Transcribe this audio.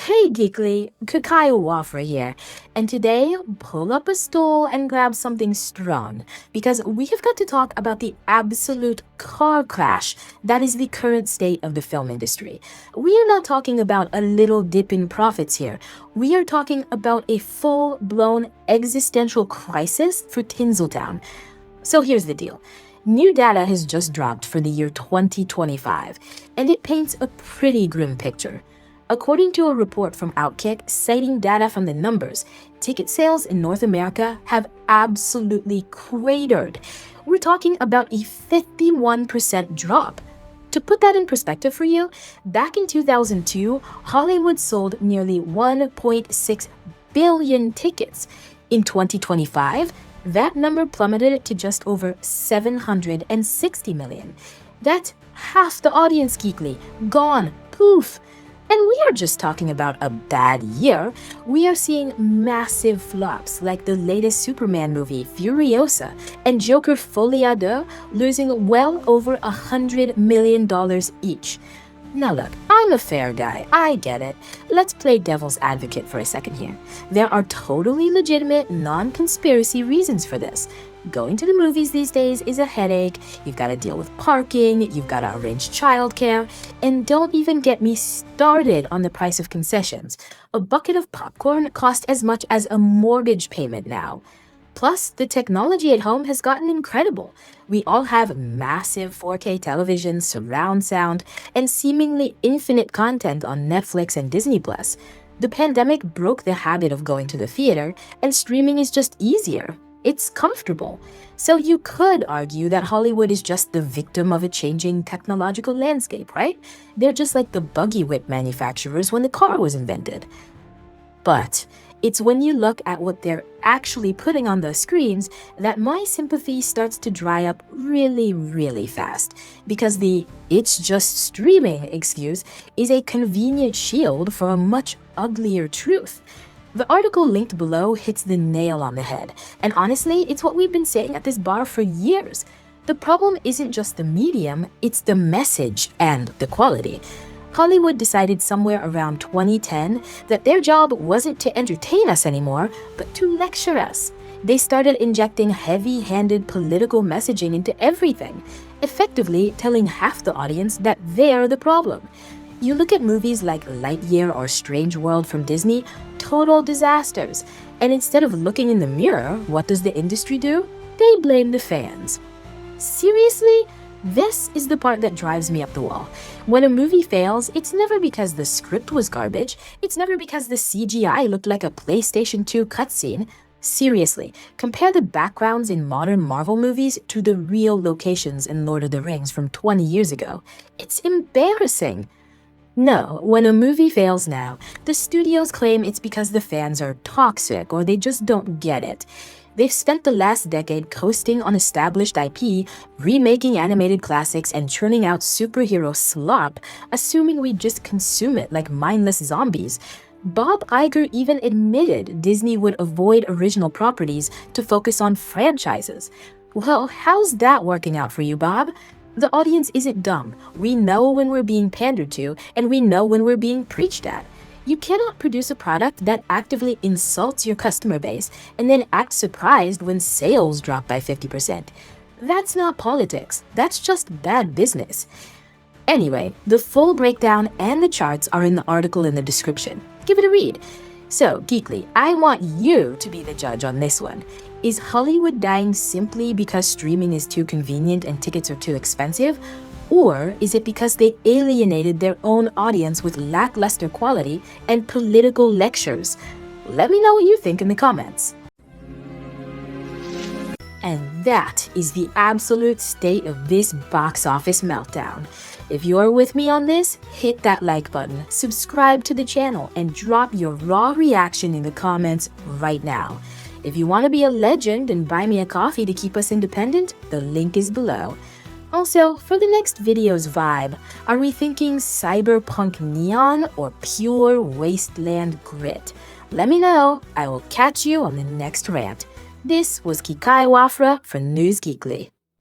Hey Geekly, Kikai Wafra here, and today pull up a stool and grab something strong because we have got to talk about the absolute car crash that is the current state of the film industry. We are not talking about a little dip in profits here. We are talking about a full-blown existential crisis for Tinseltown. So here's the deal. New data has just dropped for the year 2025, and it paints a pretty grim picture. According to a report from Outkick citing data from the numbers, ticket sales in North America have absolutely cratered. We're talking about a 51% drop. To put that in perspective for you, back in 2002, Hollywood sold nearly 1.6 billion tickets. In 2025, that number plummeted to just over 760 million. That's half the audience, Geekly. Gone. Poof. And we are just talking about a bad year. We are seeing massive flops like the latest Superman movie, Furiosa, and Joker Folie à Deux losing well over $100 million each. Now look, I'm a fair guy, I get it. Let's play devil's advocate for a second here. There are totally legitimate, non-conspiracy reasons for this. Going to the movies these days is a headache, you've got to deal with parking, you've got to arrange childcare, and don't even get me started on the price of concessions. A bucket of popcorn costs as much as a mortgage payment now. Plus, the technology at home has gotten incredible. We all have massive 4K televisions, surround sound, and seemingly infinite content on Netflix and Disney+. The pandemic broke the habit of going to the theater, and streaming is just easier. It's comfortable. So you could argue that Hollywood is just the victim of a changing technological landscape, right? They're just like the buggy whip manufacturers when the car was invented. But it's when you look at what they're actually putting on the screens that my sympathy starts to dry up really fast. Because the "it's just streaming" excuse is a convenient shield for a much uglier truth. The article linked below hits the nail on the head, and honestly, it's what we've been saying at this bar for years. The problem isn't just the medium, it's the message and the quality. Hollywood decided somewhere around 2010 that their job wasn't to entertain us anymore, but to lecture us. They started injecting heavy-handed political messaging into everything, effectively telling half the audience that they're the problem. You look at movies like Lightyear or Strange World from Disney, total disasters. And instead of looking in the mirror, what does the industry do? They blame the fans. Seriously? This is the part that drives me up the wall. When a movie fails, it's never because the script was garbage. It's never because the CGI looked like a PlayStation 2 cutscene. Seriously, compare the backgrounds in modern Marvel movies to the real locations in Lord of the Rings from 20 years ago. It's embarrassing. No, when a movie fails now, the studios claim it's because the fans are toxic or they just don't get it. They've spent the last decade coasting on established IP, remaking animated classics, and churning out superhero slop, assuming we just consume it like mindless zombies. Bob Iger even admitted Disney would avoid original properties to focus on franchises. Well, how's that working out for you, Bob? The audience isn't dumb. We know when we're being pandered to, and we know when we're being preached at. You cannot produce a product that actively insults your customer base and then act surprised when sales drop by 50%. That's not politics. That's just bad business. Anyway, the full breakdown and the charts are in the article in the description. Give it a read. So, Geekly, I want you to be the judge on this one. Is Hollywood dying simply because streaming is too convenient and tickets are too expensive? Or is it because they alienated their own audience with lackluster quality and political lectures? Let me know what you think in the comments. And that is the absolute state of this box office meltdown. If you're with me on this, hit that like button, subscribe to the channel, and drop your raw reaction in the comments right now. If you want to be a legend and buy me a coffee to keep us independent, the link is below. Also, for the next video's vibe, are we thinking cyberpunk neon or pure wasteland grit? Let me know. I will catch you on the next rant. This was Kikai Wafra for NewsGeekly.